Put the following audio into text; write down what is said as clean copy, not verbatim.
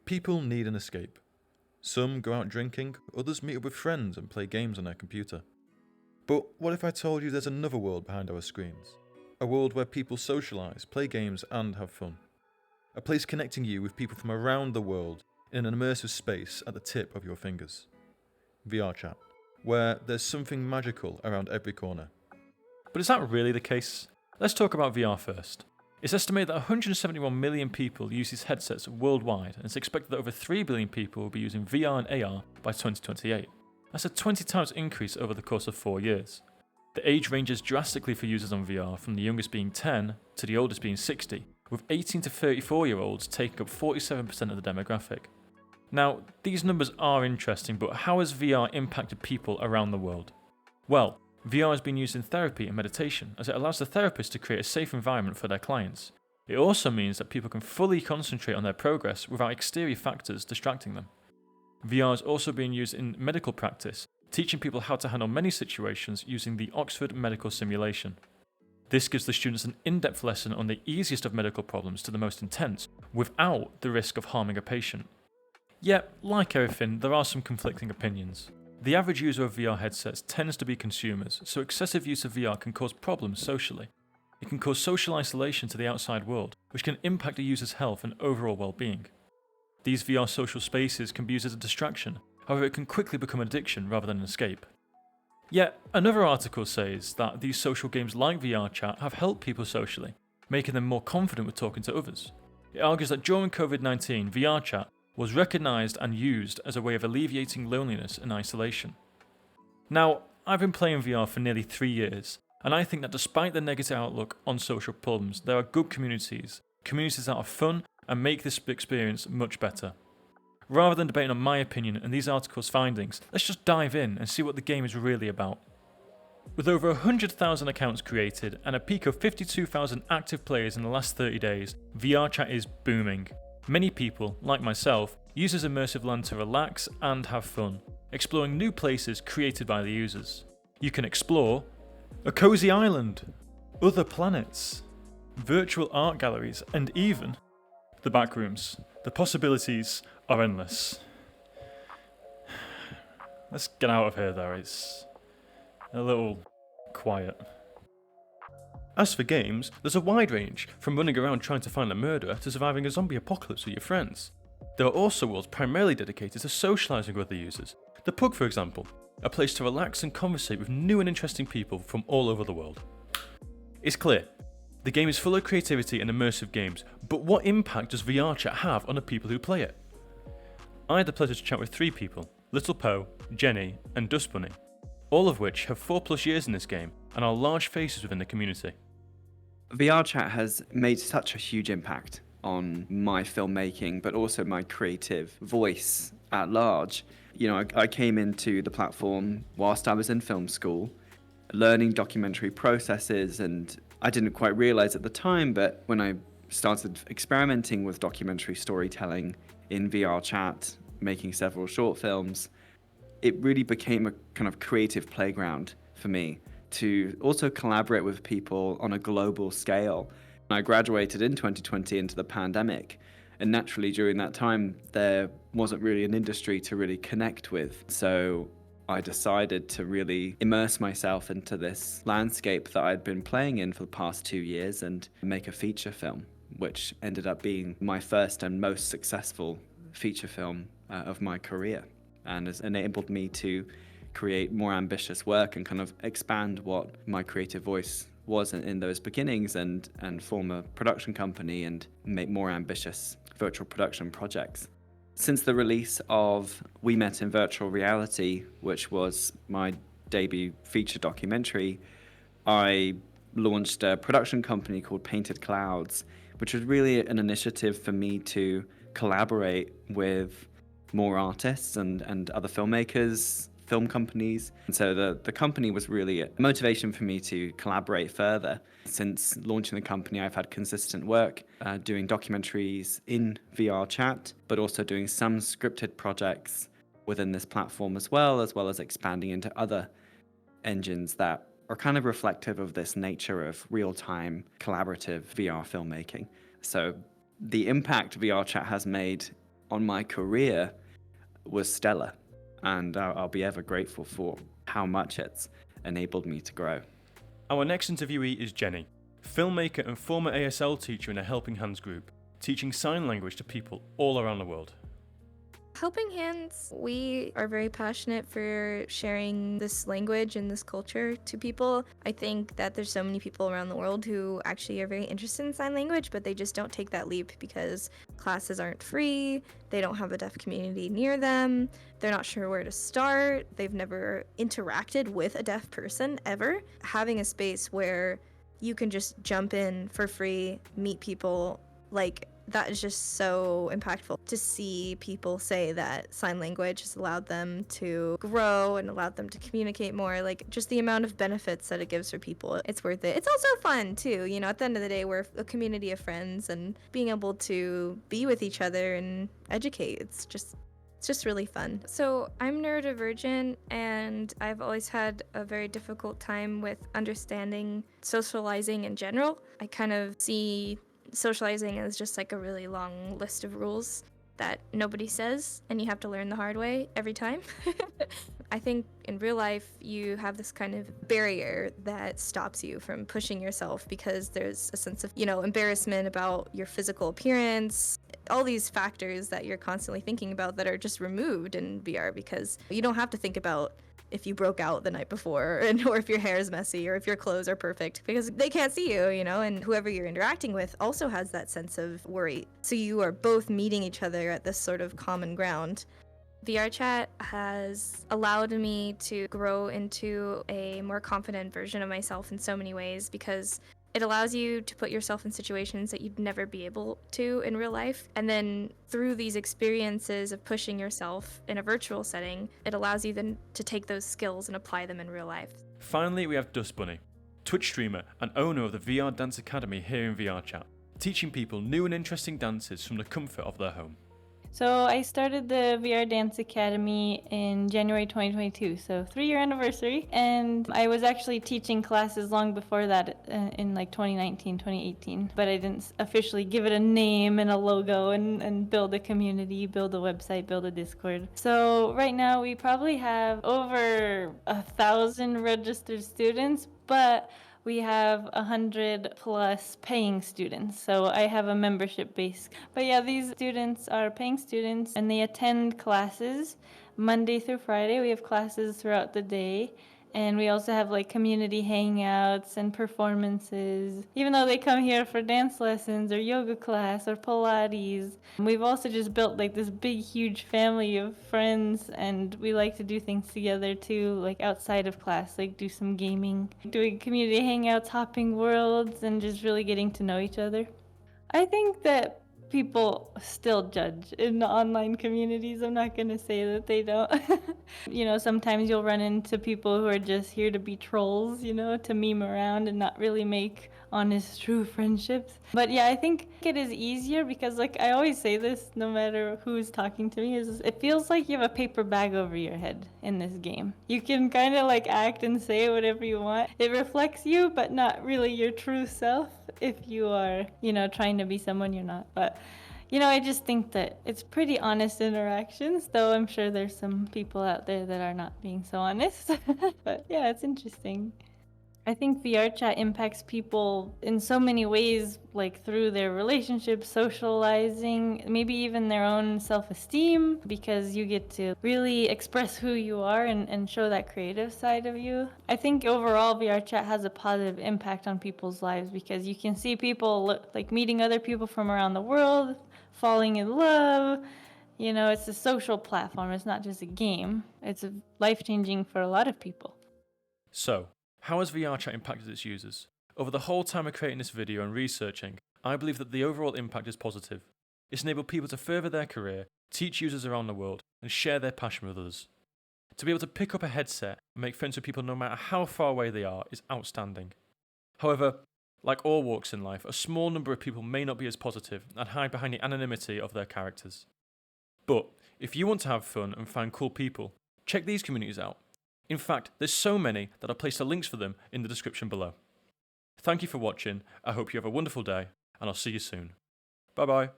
People need an escape. Some go out drinking, others meet up with friends and play games on their computer. But what if I told you there's another world behind our screens? A world where people socialise, play games and have fun. A place connecting you with people from around the world in an immersive space at the tip of your fingers. VRChat, where there's something magical around every corner. But is that really the case? Let's talk about VR first. It's estimated that 171 million people use these headsets worldwide, and it's expected that over 3 billion people will be using VR and AR by 2028. That's a 20 times increase over the course of 4 years. The age ranges drastically for users on VR, from the youngest being 10 to the oldest being 60, with 18 to 34 year olds taking up 47% of the demographic. Now, these numbers are interesting, but how has VR impacted people around the world? Well, VR has been used in therapy and meditation, as it allows the therapist to create a safe environment for their clients. It also means that people can fully concentrate on their progress without exterior factors distracting them. VR is also being used in medical practice, teaching people how to handle many situations using the Oxford Medical Simulation. This gives the students an in-depth lesson on the easiest of medical problems to the most intense, without the risk of harming a patient. Yet, like everything, there are some conflicting opinions. The average user of VR headsets tends to be consumers, so excessive use of VR can cause problems socially. It can cause social isolation to the outside world, which can impact a user's health and overall well-being. These VR social spaces can be used as a distraction, however it can quickly become an addiction rather than an escape. Yet, another article says that these social games like VRChat have helped people socially, making them more confident with talking to others. It argues that during COVID-19, VRChat was recognised and used as a way of alleviating loneliness and isolation. Now, I've been playing VR for nearly 3 years, and I think that despite the negative outlook on social problems, there are good communities that are fun and make this experience much better. Rather than debating on my opinion and these articles' findings, let's just dive in and see what the game is really about. With over 100,000 accounts created and a peak of 52,000 active players in the last 30 days, VRChat is booming. Many people, like myself, use this immersive land to relax and have fun, exploring new places created by the users. You can explore a cozy island, other planets, virtual art galleries, and even the backrooms. The possibilities are endless. Let's get out of here though, it's a little quiet. As for games, there's a wide range, from running around trying to find a murderer to surviving a zombie apocalypse with your friends. There are also worlds primarily dedicated to socialising with other users. The Pub, for example, a place to relax and conversate with new and interesting people from all over the world. It's clear, the game is full of creativity and immersive games, but what impact does VRChat have on the people who play it? I had the pleasure to chat with 3 people, Little Poe, Jenny and Dust Bunny, all of which have 4+ years in this game and are large faces within the community. VRChat has made such a huge impact on my filmmaking, but also my creative voice at large. You know, I came into the platform whilst I was in film school, learning documentary processes, and I didn't quite realize at the time, but when I started experimenting with documentary storytelling in VRChat, making several short films, it really became a kind of creative playground for me to also collaborate with people on a global scale. I graduated in 2020 into the pandemic, and naturally during that time there wasn't really an industry to really connect with. So I decided to really immerse myself into this landscape that I'd been playing in for the past 2 years and make a feature film, which ended up being my first and most successful feature film of my career, and has enabled me to create more ambitious work and kind of expand what my creative voice was in those beginnings, and form a production company and make more ambitious virtual production projects. Since the release of We Met in Virtual Reality, which was my debut feature documentary, I launched a production company called Painted Clouds, which was really an initiative for me to collaborate with more artists and other filmmakers, film companies. And so the company was really a motivation for me to collaborate further. Since launching the company, I've had consistent work doing documentaries in VRChat, but also doing some scripted projects within this platform as well as expanding into other engines that are kind of reflective of this nature of real-time collaborative VR filmmaking. So the impact VRChat has made on my career was stellar. And I'll be ever grateful for how much it's enabled me to grow. Our next interviewee is Jenny, filmmaker and former ASL teacher in a Helping Hands group, teaching sign language to people all around the world. Helping Hands, we are very passionate for sharing this language and this culture to people. I think that there's so many people around the world who actually are very interested in sign language, but they just don't take that leap because classes aren't free, they don't have a deaf community near them, they're not sure where to start, they've never interacted with a deaf person ever. Having a space where you can just jump in for free, meet people, that is just so impactful to see people say that sign language has allowed them to grow and allowed them to communicate more. Just the amount of benefits that it gives for people, it's worth it. It's also fun too, at the end of the day, we're a community of friends, and being able to be with each other and educate, it's just really fun. So I'm neurodivergent, and I've always had a very difficult time with understanding socializing in general. I kind of see socializing as just a really long list of rules that nobody says, and you have to learn the hard way every time. I think in real life you have this kind of barrier that stops you from pushing yourself because there's a sense of, embarrassment about your physical appearance, all these factors that you're constantly thinking about that are just removed in VR because you don't have to think about if you broke out the night before, or if your hair is messy, or if your clothes are perfect, because they can't see you, and whoever you're interacting with also has that sense of worry. So you are both meeting each other at this sort of common ground. VRChat has allowed me to grow into a more confident version of myself in so many ways because it allows you to put yourself in situations that you'd never be able to in real life. And then through these experiences of pushing yourself in a virtual setting, it allows you then to take those skills and apply them in real life. Finally, we have Dust Bunny, Twitch streamer and owner of the VR Dance Academy here in VRChat, teaching people new and interesting dances from the comfort of their home. So I started the VR Dance Academy in January 2022, so 3-year anniversary. And I was actually teaching classes long before that in 2019, 2018. But I didn't officially give it a name and a logo and build a community, build a website, build a Discord. So right now we probably have over 1,000 registered students, but we have 100 plus paying students, so I have a membership base. But yeah, these students are paying students and they attend classes Monday through Friday. We have classes throughout the day. And we also have community hangouts and performances. Even though they come here for dance lessons or yoga class or Pilates, we've also just built this big, huge family of friends, and we like to do things together too, outside of class, do some gaming, doing community hangouts, hopping worlds, and just really getting to know each other. I think that people still judge in the online communities. I'm not going to say that they don't. Sometimes you'll run into people who are just here to be trolls, to meme around and not really make honest, true friendships. But yeah, I think it is easier because I always say this no matter who's talking to me, is it feels like you have a paper bag over your head in this game. You can kind of act and say whatever you want. It reflects you, but not really your true self if you are, trying to be someone you're not. But I just think that it's pretty honest interactions, though I'm sure there's some people out there that are not being so honest. But yeah, it's interesting. I think VRChat impacts people in so many ways, through their relationships, socializing, maybe even their own self-esteem, because you get to really express who you are and show that creative side of you. I think overall VRChat has a positive impact on people's lives because you can see people meeting other people from around the world, falling in love. It's a social platform. It's not just a game. It's life-changing for a lot of people. So, how has VRChat impacted its users? Over the whole time of creating this video and researching, I believe that the overall impact is positive. It's enabled people to further their career, teach users around the world, and share their passion with others. To be able to pick up a headset and make friends with people no matter how far away they are is outstanding. However, like all walks in life, a small number of people may not be as positive and hide behind the anonymity of their characters. But if you want to have fun and find cool people, check these communities out. In fact, there's so many that I'll place the links for them in the description below. Thank you for watching, I hope you have a wonderful day, and I'll see you soon. Bye bye.